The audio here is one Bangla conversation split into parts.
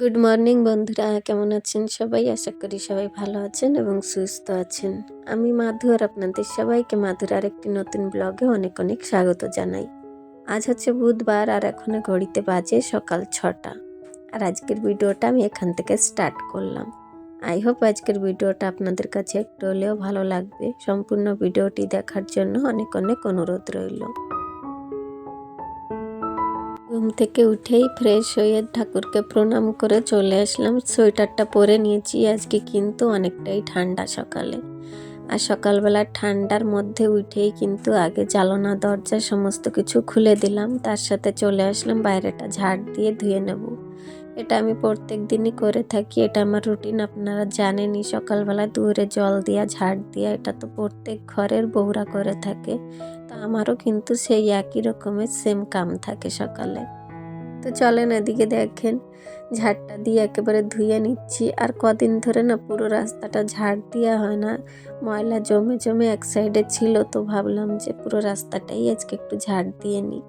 গুড মর্নিং বন্ধুরা, কেমন আছেন সবাই? আশা করি সবাই ভালো আছেন এবং সুস্থ আছেন। আমি মাধু আর আপনাদের সবাইকে মাধুর আরেকটি নতুন ব্লগে অনেক অনেক স্বাগত জানাই। আজ হচ্ছে বুধবার আর এখন ঘড়িতে বাজে সকাল 6টা। আর আজকের ভিডিওটা আমি এখান থেকে স্টার্ট করলাম। আই হোপ আজকের ভিডিওটা আপনাদের কাছে একটু হলেও ভালো লাগবে। সম্পূর্ণ ভিডিওটি দেখার জন্য অনেক অনেক অনুরোধ রইল। ঘুম থেকে উঠেই ফ্রেশ হয়ে ঠাকুরকে প্রণাম করে চলে আসলাম। সোয়েটারটা পরে নিয়েছি, আজকে কিন্তু অনেকটাই ঠান্ডা সকালে। আর সকালবেলা ঠান্ডার মধ্যে উঠেই কিন্তু আগে জানলা দরজা সমস্ত কিছু খুলে দিলাম, তার সাথে চলে আসলাম বাইরেটা ঝাড় দিয়ে ধুয়ে নেব। এটা আমি প্রত্যেক দিনই করে থাকি, এটা আমার রুটিন। আপনারা জানেনই সকালবেলা দুয়ারে জল দেওয়া, ঝাড় দেওয়া, এটা তো প্রত্যেক ঘরের বউরা করে থাকে। তো আমারও কিন্তু সেই একই রকমের সেম কাম থাকে সকালে। তো চলেন এদিকে দেখেন ঝাড়টা দিয়ে একেবারে ধুয়ে নিচ্ছি। আর কদিন ধরে না পুরো রাস্তাটা ঝাড় দেওয়া হয় না, ময়লা জমে জমে এক সাইডে ছিল। তো ভাবলাম যে পুরো রাস্তাটাই আজকে একটু ঝাড় দিয়ে নিই।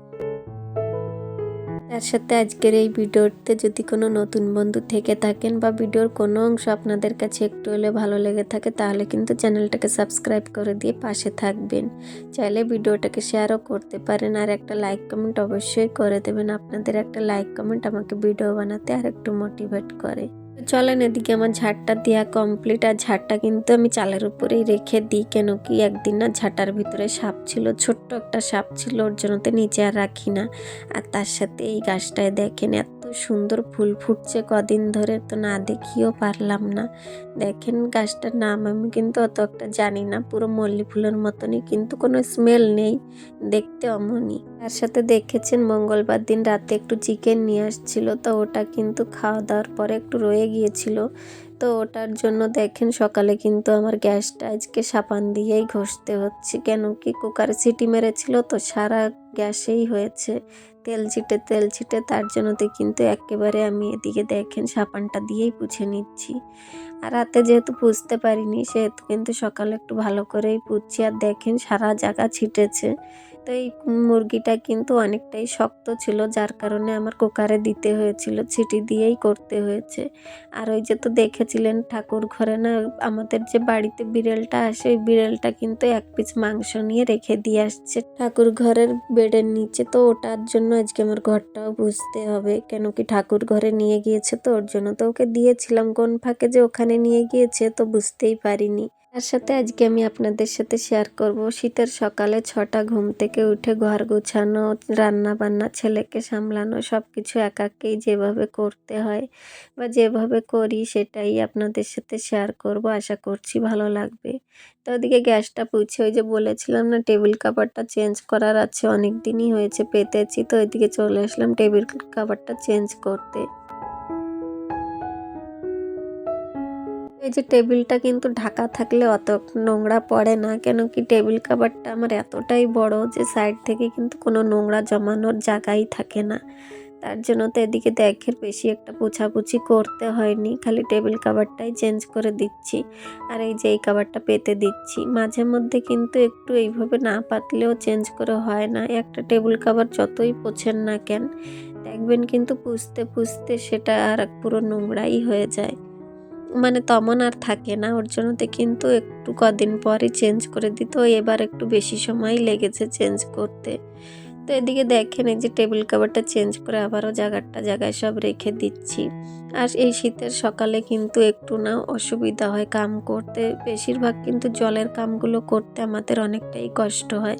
তার সাথে আজকের এই ভিডিওতে যদি কোনো নতুন বন্ধু থেকে থাকেন বা ভিডিওর কোনো অংশ আপনাদের কাছে একটু হলে ভালো লেগে থাকে, তাহলে কিন্তু চ্যানেলটাকে সাবস্ক্রাইব করে দিয়ে পাশে থাকবেন। চাইলে ভিডিওটাকে শেয়ারও করতে পারেন, আর একটা লাইক কমেন্ট অবশ্যই করে দেবেন। আপনাদের একটা লাইক কমেন্ট আমাকে ভিডিও বানাতে আর একটু মোটিভেট করে। চলেন এদিকে আমার ঝাড়টা দেওয়া কমপ্লিট। আর ঝাড়টা কিন্তু আমি চালের উপরেই রেখে দিই, কেন কি একদিন না ঝাঁটার ভিতরে সাপ ছিল, ছোট্ট একটা সাপ ছিল, ওর জন্য তো নিচে আর রাখি না। আর তার সাথে এই গাছটায় দেখেন এত সুন্দর ফুল ফুটছে কদিন ধরে, তো না দেখিও পারলাম না। দেখেন গাছটার নাম আমি কিন্তু অত একটা জানি না, পুরো মল্লি ফুলের মতনই, কিন্তু কোনো স্মেল নেই, দেখতে অমনই। তার সাথে দেখেছেন মঙ্গলবার দিন রাতে একটু চিকেন নিয়ে আসছিল, তো ওটা কিন্তু খাওয়া দাওয়ার পরে একটু রয়ে গিয়েছিল। তো ওটার জন্য দেখেন সকালে কিন্তু আমার গ্যাসটা আজকে সাবান দিয়েই ঘষতে হচ্ছে, কেন কি কুকারে সিটি মেরেছিল তো সারা গ্যাসেই হয়েছে তেল ছিটে, তার জন্যতে কিন্তু একেবারে আমি এদিকে দেখেন সাবানটা দিয়েই পুছে নিচ্ছি। আর রাতে যেহেতু পুছতে পারিনি, সেহেতু কিন্তু সকালে একটু ভালো করেই পুছছি। আর দেখেন সারা জায়গা ছিটেছে। তো এই মুরগিটা কিন্তু অনেকটাই শক্ত ছিল, যার কারণে আমার কুকারে দিতে হয়েছিল, সিটি দিয়েই করতে হয়েছে। আর ওই যে তো দেখেছিলেন ঠাকুর ঘরে না আমাদের যে বাড়িতে বিড়ালটা আসে, ওই বিড়ালটা কিন্তু এক পিস মাংস নিয়ে রেখে দিয়ে আসছে ঠাকুর ঘরের বেডের নিচে। তো ওটার জন্য আজকে আমার ঘরটাও বুঝতে হবে, কেন কি ঠাকুর ঘরে নিয়ে গিয়েছে, তো ওর জন্য তো ওকে দিয়েছিলাম, কোন ফাঁকে যে ওখানে নিয়ে গিয়েছে তো বুঝতেই পারিনি। তার সাথে আজকে আমি আপনাদের সাথে শেয়ার করব শীতের সকালে 6টা ঘুম থেকে উঠে ঘর গোছানো, রান্না বান্না, ছেলেকে সামলানো, সব কিছু একাকেই যেভাবে করতে হয় বা যেভাবে করি সেটাই আপনাদের সাথে শেয়ার করব। আশা করছি ভালো লাগবে। তো ওদিকে গ্যাসটা পুছে, ওই যে বলেছিলাম না টেবিল কাভারটা চেঞ্জ করার আছে, অনেক দিনই হয়েছে পেতেছি, তো ওইদিকে চলে আসলাম টেবিল কাভারটা চেঞ্জ করতে। এই যে টেবিলটা কিন্তু ঢাকা থাকলে অত নোংরা পড়ে না, কেন কি টেবিল কাভারটা আমার এতটাই বড় যে সাইড থেকে কিন্তু কোনো নোংরা জমানোর জায়গাই থাকে না। তার জন্য তো এদিকে দেখেন বেশি একটা পোছাপুছি করতে হয়নি, খালি টেবিল কাভারটাই চেঞ্জ করে দিচ্ছি। আর এই যে এই কাভারটা পেতে দিচ্ছি, মাঝে মধ্যে কিন্তু একটু এইভাবে না পাতলেও চেঞ্জ করে হয় না। একটা টেবিল কাভার যতই পোছেন না কেন, দেখবেন কিন্তু পুছতে পুছতে সেটা আর পুরো নোংরাই হয়ে যায়, মানে তেমন আর থাকে না। ওর জন্যতে কিন্তু একটু কদিন পরই চেঞ্জ করে দিত, এবার একটু বেশি সময় লেগেছে চেঞ্জ করতে। তো এদিকে দেখেন এই যে টেবিল কাভারটা চেঞ্জ করে আবারও জায়গায় সব রেখে দিচ্ছি। আর এই শীতের সকালে কিন্তু একটু না অসুবিধা হয় কাম করতে, বেশিরভাগ কিন্তু জলের কামগুলো করতে আমাদের অনেকটাই কষ্ট হয়,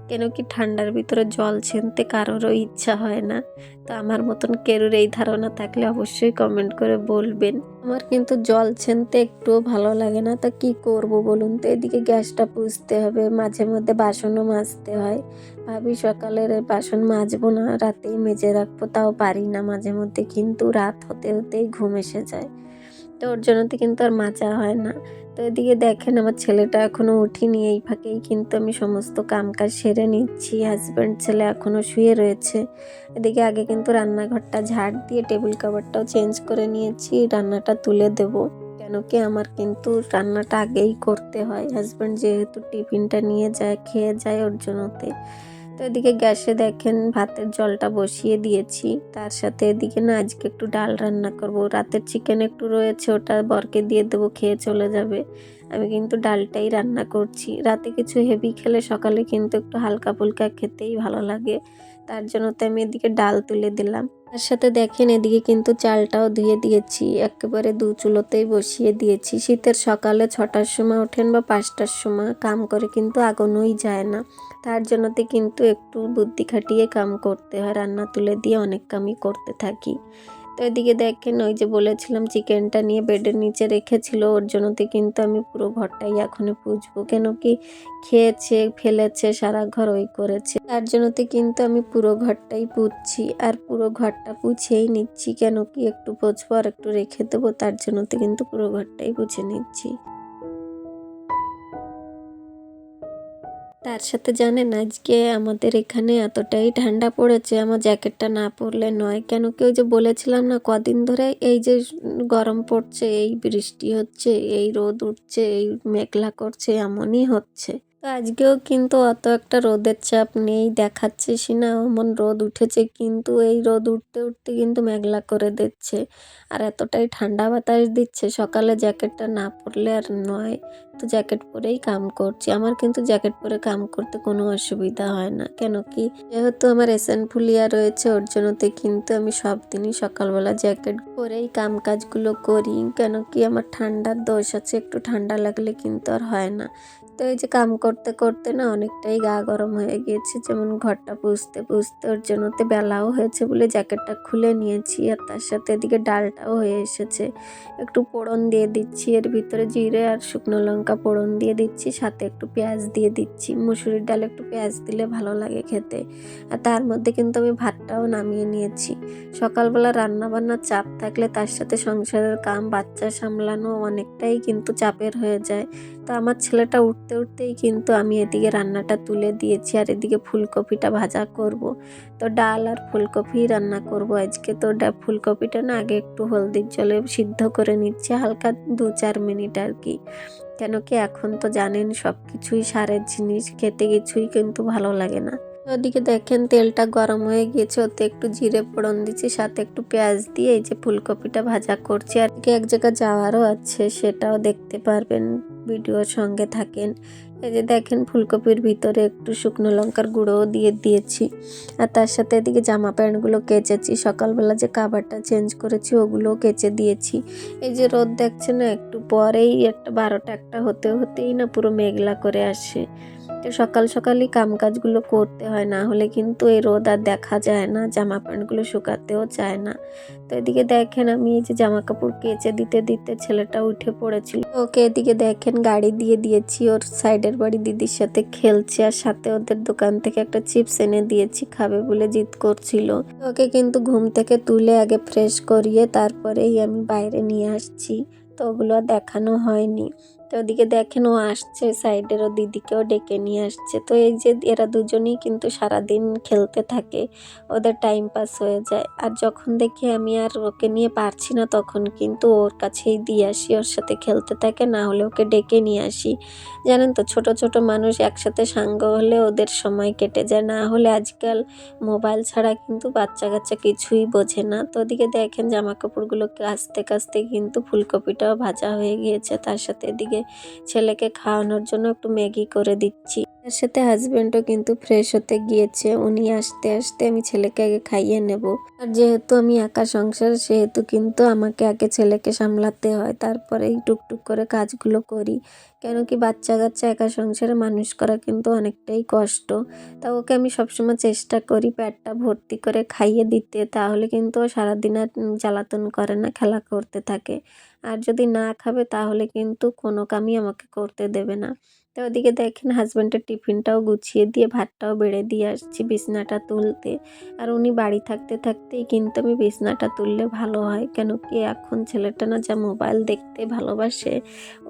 কেন কি ঠান্ডার ভিতরে জল ছেনতে কারোরও ইচ্ছা হয় না। তো আমার মতন কেউর এই ধারণা থাকলে অবশ্যই কমেন্ট করে বলবেন। আমার কিন্তু জল ছেনতে একটুও ভালো লাগে না, তা কি করব বলুন। তো এদিকে গ্যাসটা পুছতে হবে, মাঝে মধ্যে বাসনও মাজতে হয়। ভাবি সকালের বাসন মাজবো না, রাতেই মেজে রাখবো, তাও পারি না, মাঝে মধ্যে কিন্তু রাত হতে হতেই ঘুম এসে যায়। তো ওর জন্য তো কিন্তু আর মাজা হয় না। তো এদিকে দেখেন আমার ছেলেটা এখনো উঠিনি, এই ফাঁকেই কিন্তু আমি সমস্ত কাম কাজ সেরে নিচ্ছি। হাজব্যান্ড ছেলে এখনো শুয়ে রয়েছে। এদিকে আগে কিন্তু রান্নাঘরটা ঝাড় দিয়ে টেবিল কভারটাও চেঞ্জ করে নিয়েছি, রান্নাটা তুলে দেব, কেন কি আমার কিন্তু রান্নাটা আগেই করতে হয়। হাজব্যান্ড যেহেতু টিফিনটা নিয়ে যায়, খেয়ে যায়, ওর জন্যতে। তো এদিকে গ্যাসে দেখেন ভাতের জলটা বসিয়ে দিয়েছি, তার সাথে এদিকে না আজকে একটু ডাল রান্না করব। রাতের চিকেন একটু রয়েছে, ওটা বরকে দিয়ে দেবো, খেয়ে চলে যাবে। আমি কিন্তু ডালটাই রান্না করছি। রাতে কিছু হেভি খেলে সকালে কিন্তু একটু হালকা ফুলকা খেতেই ভালো লাগে, তার জন্য তো আমি এদিকে ডাল তুলে দিলাম। তার সাথে দেখেন এদিকে কিন্তু চালটাও ধুয়ে দিয়েছি, একেবারে দু চুলোতেই বসিয়ে দিয়েছি। শীতের সকালে 6টার সময় ওঠেন বা 5টার সময় কাম করে কিন্তু আগুনই যায় না, তার জন্যতে কিন্তু একটু বুদ্ধি খাটিয়ে কাম করতে হয়। রান্না তুলে দিয়ে অনেক কামই করতে থাকি। তো এদিকে দেখেন ওই যে বলেছিলাম চিকেনটা নিয়ে বেডের নিচে রেখেছিল, ওর জন্যতে কিন্তু আমি পুরো ঘরটাই এখনই পুছবো, কেন কি খেয়েছে ফেলেছে সারা ঘর ওই করেছে, তার জন্যতে কিন্তু আমি পুরো ঘরটাই পুছছি। আর পুরো ঘরটা পুছেই নিচ্ছি, কেন কি একটু পুছবো আর একটু রেখে দেবো, তার জন্যতে কিন্তু পুরো ঘরটাই পুছে নিচ্ছি। তার সাথে জানেন আজকে আমাদের এখানে এতটাই ঠান্ডা পড়েছে, আমার জ্যাকেটটা না পরলে নয়। কেন কি ওই যে বলেছিলাম না কদিন ধরে এই যে গরম পড়ছে, এই বৃষ্টি হচ্ছে, এই রোদ উঠছে, এই মেঘলা করছে, এমনই হচ্ছে। তো আজকেও কিন্তু অত একটা রোদের চাপ নেই, দেখাচ্ছে সিনা এমন রোদ উঠেছে, কিন্তু এই রোদ উঠতে উঠতে কিন্তু মেঘলা করে দিচ্ছে আর এতটাই ঠান্ডা বাতাস দিচ্ছে, সকালে জ্যাকেটটা না পরলে আর নয়। তো জ্যাকেট পরেই কাম করছি। আমার কিন্তু জ্যাকেট পরে কাম করতে কোনো অসুবিধা হয় না, কেন কি যেহেতু আমার এসেনফুলিয়া রয়েছে, ওর জন্যতে কিন্তু আমি সব দিনই সকালবেলা জ্যাকেট পরেই কাম কাজগুলো করি। কেন কি আমার ঠান্ডার দোষ আছে, একটু ঠান্ডা লাগলে কিন্তু আর হয় না। তো এই যে কাম করতে করতে না অনেকটাই গা গরম হয়ে গিয়েছে, যেমন ঘরটা পুছতে পুছতে, ওর জন্যতে বেলাও হয়েছে বলে জ্যাকেটটা খুলে নিয়েছি। আর তার সাথে এদিকে ডালটাও হয়ে এসেছে, একটু ফোড়ন দিয়ে দিচ্ছি, এর ভিতরে জিরে আর শুকনো লঙ্কা ফোড়ন দিয়ে দিচ্ছি, সাথে একটু পেঁয়াজ দিয়ে দিচ্ছি। মুসুরির ডালে একটু পেঁয়াজ দিলে ভালো লাগে খেতে। আর তার মধ্যে কিন্তু আমি ভাতটাও নামিয়ে নিয়েছি। সকালবেলা রান্না বান্নার চাপ থাকলে তার সাথে সংসারের কাম বাচ্চা সামলানো অনেকটাই কিন্তু চাপের হয়ে যায়। তো আমার ছেলেটা উঠতে উঠতেই কিন্তু আমি এদিকে রান্নাটা তুলে দিয়েছি, আর এদিকে ফুলকপিটা ভাজা করব। তো ডাল আর ফুলকপি রান্না করব আজকে। তো ফুলকপিটা না আগে একটু হলদির জলে সিদ্ধ করে নিচ্ছে, হালকা 2-4 মিনিট আর কি। কেন কি এখন তো জানেন সব কিছুই সারের জিনিস, খেতে কিছুই কিন্তু ভালো লাগে না। ওদিকে দেখেন তেলটা গরম হয়ে গিয়েছে, ওতে একটু জিরে ফোড়ন দিচ্ছি, সাথে একটু পেঁয়াজ দিয়ে এই যে ফুলকপিটা ভাজা করছি। আর এক জায়গায় যাওয়ারও আছে, সেটাও দেখতে পারবেন, ভিডিওর সঙ্গে থাকেন। এই যে দেখেন ফুলকপির ভিতরে একটু শুকনো লঙ্কার গুঁড়োও দিয়ে দিয়েছি। আর তার সাথে এদিকে জামা প্যান্টগুলো কেচেছি, সকালবেলা যে কাভারটা চেঞ্জ করেছি ওগুলোও কেচে দিয়েছি। এই যে রোদ দেখছেন না, একটু পরেই একটা 12টা 1টা হতে হতেই না পুরো মেঘলা করে আসে। তো সকাল সকালই কাম কাজগুলো করতে হয়, না হলে কিন্তু এই রোদ আর দেখা যায় না, জামা প্যান্টগুলো শুকাতেও চায় না। তো এদিকে দেখেন আমি এই যে জামা কাপড় কেচে দিতে দিতে ছেলেটা উঠে পড়েছিল, ওকে এদিকে দেখেন গাড়ি দিয়ে দিয়েছি, ওর সাইডের বাড়ি দিদির সাথে খেলছে, আর সাথে ওদের দোকান থেকে একটা চিপস এনে দিয়েছি, খাবে বলে জিদ করছিল। ওকে কিন্তু ঘুম থেকে তুলে আগে ফ্রেশ করিয়ে তারপরেই আমি বাইরে নিয়ে আসছি, তো ওগুলো আর দেখানো হয়নি। তো ওদিকে দেখেন ও আসছে, সাইডের ও দিদিকেও ডেকে নিয়ে আসছে। তো এই যে এরা দুজনেই কিন্তু সারাদিন খেলতে থাকে, ওদের টাইম পাস হয়ে যায়। আর যখন দেখি আমি আর ওকে নিয়ে পারছি না, তখন কিন্তু ওর কাছেই দিয়ে আসি, ওর সাথে খেলতে থাকে, না হলে ওকে ডেকে নিয়ে আসি। জানেন তো ছোট ছোট মানুষ একসাথে সাঙ্গ হলে ওদের সময় কেটে যায়, না হলে আজকাল মোবাইল ছাড়া কিন্তু বাচ্চা কাচ্চা কিছুই বোঝে না। তো ওদিকে দেখেন জামা কাপড়গুলো কাচতে কাচতে কিন্তু ফুলকপিটাও ভাজা হয়ে গিয়েছে। তার সাথে এদিকে ছেলেকে খাওয়ানোর জন্য একটু ম্যাগি করে দিচ্ছি। তার সাথে হাজবেন্ডও কিন্তু ফ্রেশ হতে গিয়েছে, উনি আসতে আসতে আমি ছেলেকে আগে খাইয়ে নেব। আর যেহেতু আমি একা সংসার, সেহেতু কিন্তু আমাকে আগে ছেলেকে সামলাতে হয়, তারপরেই টুকটুক করে কাজগুলো করি। কেন কি বাচ্চা কাচ্চা একা সংসারে মানুষ করা কিন্তু অনেকটাই কষ্ট। তা ওকে আমি সবসময় চেষ্টা করি পেটটা ভর্তি করে খাইয়ে দিতে, তাহলে কিন্তু ও সারাদিন আর জ্বালাতন করে না, খেলা করতে থাকে। আর যদি না খাবে তাহলে কিন্তু কোনো কামই আমাকে করতে দেবে না। তো ওদিকে দেখেন হাজব্যান্ডের টিফিনটাও গুছিয়ে দিয়ে ভাতটাও বেড়ে দিয়ে আসছি বিছনাটা তুলতে। আর উনি বাড়ি থাকতে থাকতেই কিন্তু আমি বিছনাটা তুললে ভালো হয়, কেন কি এখন ছেলেটা না যা মোবাইল দেখতে ভালোবাসে,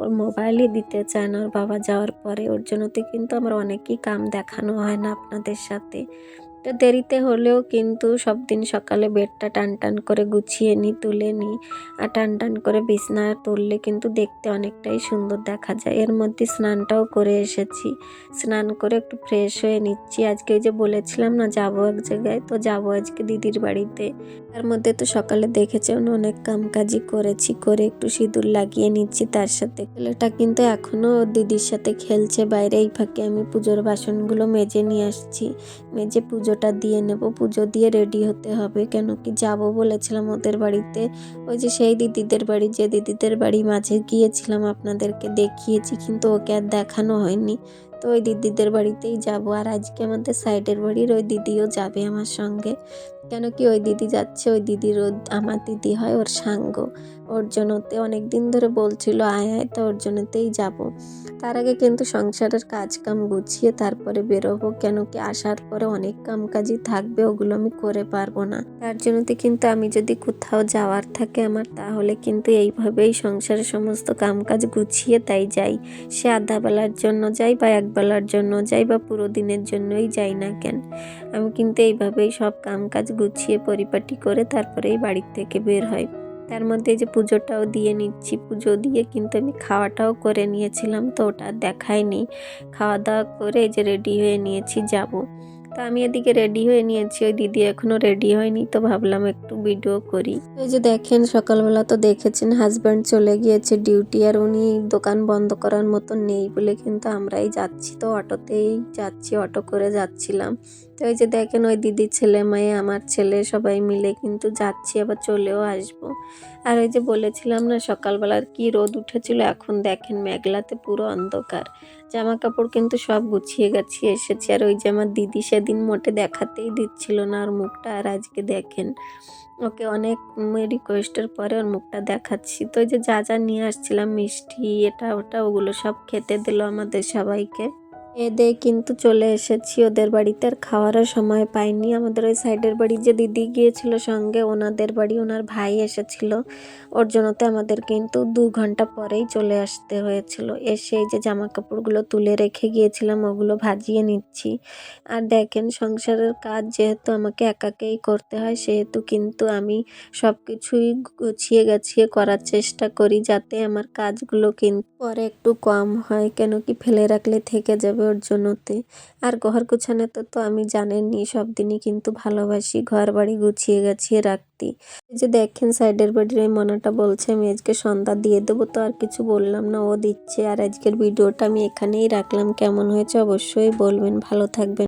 ওর মোবাইলই দিতে চায় না ওর বাবা যাওয়ার পরে, ওর জন্যতে কিন্তু আমার অনেকই কাম দেখানো হয় না আপনাদের সাথে। তো দেরিতে হলেও কিন্তু সব দিন সকালে বেডটা টান করে গুছিয়ে নিই, তুলে নিই। আর টান করে বিছনা তুললে কিন্তু দেখতে অনেকটাই সুন্দর দেখা যায়। এর মধ্যে স্নানটাও করে এসেছি। স্নান করে একটু ফ্রেশ হয়ে নিচ্ছি। আজকে ওই যে বলেছিলাম না যাবো এক জায়গায়, তো যাবো আজকে দিদির বাড়িতে। তার মধ্যে তো সকালে দেখেছেন অনেক কাজই করেছি, করে একটু সিঁদুর লাগিয়ে নিচ্ছি। তার সাথে ছেলেটা কিন্তু এখনো দিদির সাথে খেলছে বাইরে। এই ফাঁকে আমি পুজোর বাসনগুলো মেজে নিয়ে আসছি, মেজে পুজোটা দিয়ে নেব। পুজো দিয়ে রেডি হতে হবে, কেন কি যাব বলেছিলাম ওদের বাড়িতে। ওই যে সেই দিদিদের বাড়ি, যে দিদিদের বাড়ি মাঝে গিয়েছিলাম আপনাদেরকে দেখিয়েছি, কিন্তু ওকে আর দেখানো হয়নি। তো ওই দিদিদের বাড়িতেই যাব। আর আজকে আমাদের সাইডের বাড়ির ওই দিদিও যাবে আমার সঙ্গে, কেন কি ওই দিদি যাচ্ছে, ওই দিদির আমার দিদি হয়, ওর সাঙ্গ। ওর জন্যতে অনেক দিন ধরে বলছিল আয় আয়, তো ওর জন্যতেই যাব। তার আগে কিন্তু সংসারের কাজ কাম গুছিয়ে তারপরে বেরোবো, কেন কি আসার পরে অনেক কাজই থাকবে, ওগুলো আমি করে পারবো না। তার জন্যতে কিন্তু আমি যদি কোথাও যাওয়ার থাকে আমার, তাহলে কিন্তু এইভাবেই সংসারের সমস্ত কাজ গুছিয়ে তাই যাই। সে আধা বেলার জন্য যাই বা এক বেলার জন্য যাই বা পুরো দিনের জন্যই যাই না কেন, আমি কিন্তু এইভাবেই সব কাজ গুছিয়ে পরিপাটি করে তারপরেই বাড়ির থেকে বের হয়। তার মধ্যে এই যে পুজোটাও দিয়ে নিচ্ছি। পুজো দিয়ে কিন্তু আমি খাওয়াটাও করে নিয়েছিলাম, তো ওটা দেখাইনি। খাওয়া দাওয়া করে এই যে রেডি হয়ে নিয়েছি যাব। তো আমি এদিকে রেডি হয়ে নিয়েছি, ওই দিদি এখনো রেডি হয়নি, তো ভাবলাম একটু ভিডিও করি। এই যে দেখেন সকালবেলা তো দেখেছেন হাজব্যান্ড চলে গিয়েছে ডিউটি, আর উনি দোকান বন্ধ করার মতো নেই বলে কিন্তু আমরাই যাচ্ছি। তো অটোতেই যাচ্ছি, অটো করে যাচ্ছিলাম। তো এই যে দেখেন ওই দিদির ছেলে মেয়ে, আমার ছেলে, সবাই মিলে কিন্তু যাচ্ছি, আবার চলেও আসবো। আর ওই যে বলেছিলাম না সকালবেলার কি রোদ উঠেছিল, এখন দেখেন মেঘলাতে পুরো অন্ধকার। জামা কাপড় কিন্তু সব গুছিয়ে গাছিয়ে এসেছি। আর ওই যে আমার দিদি সেদিন মোটে দেখাতেই দিচ্ছিল না ওর মুখটা, আর আজকে দেখেন ওকে অনেক রিকোয়েস্টের পরে ওর মুখটা দেখাচ্ছি। তো ওই যে যা যা নিয়ে আসছিলাম মিষ্টি এটা ওটা, ওগুলো সব খেতে দিল আমাদের সবাইকে। দিয়ে কিন্তু চলে এসেছি ওদের বাড়িতে, আর খাওয়ারও সময় পাইনি। আমাদের ওই সাইডের বাড়ি যে দিদি গিয়েছিল সঙ্গে, ওনাদের বাড়ি ওনার ভাই এসেছিল, ওর জন্যতে আমাদের কিন্তু 2 ঘন্টা পরেই চলে আসতে হয়েছিল। এসে এই যে জামা কাপড়গুলো তুলে রেখে গিয়েছিলাম, ওগুলো ভাজিয়ে নিচ্ছি। আর দেখেন সংসারের কাজ যেহেতু আমাকে একাকেই করতে হয়, সেহেতু কিন্তু আমি সব কিছুই গুছিয়ে গাছিয়ে করার চেষ্টা করি, যাতে আমার কাজগুলো কিন্তু পরে একটু কম হয়, কেন কি ফেলে রাখলে থেকে যাবে ওর জন্যতে। আর ঘর গুছানো তো আমি জানেনই সব দিনই কিন্তু ভালোবাসি ঘর বাড়ি গুছিয়ে গাছিয়ে রাখতে। এই যে দেখেন সাইডের বাড়ির ওই মনাটা বলছে আমি আজকে সন্ধ্যা দিয়ে দেবো, তো আর কিছু বললাম না, ও দিচ্ছে। আর আজকের ভিডিওটা আমি এখানেই রাখলাম, কেমন হয়েছে অবশ্যই বলবেন, ভালো থাকবেন।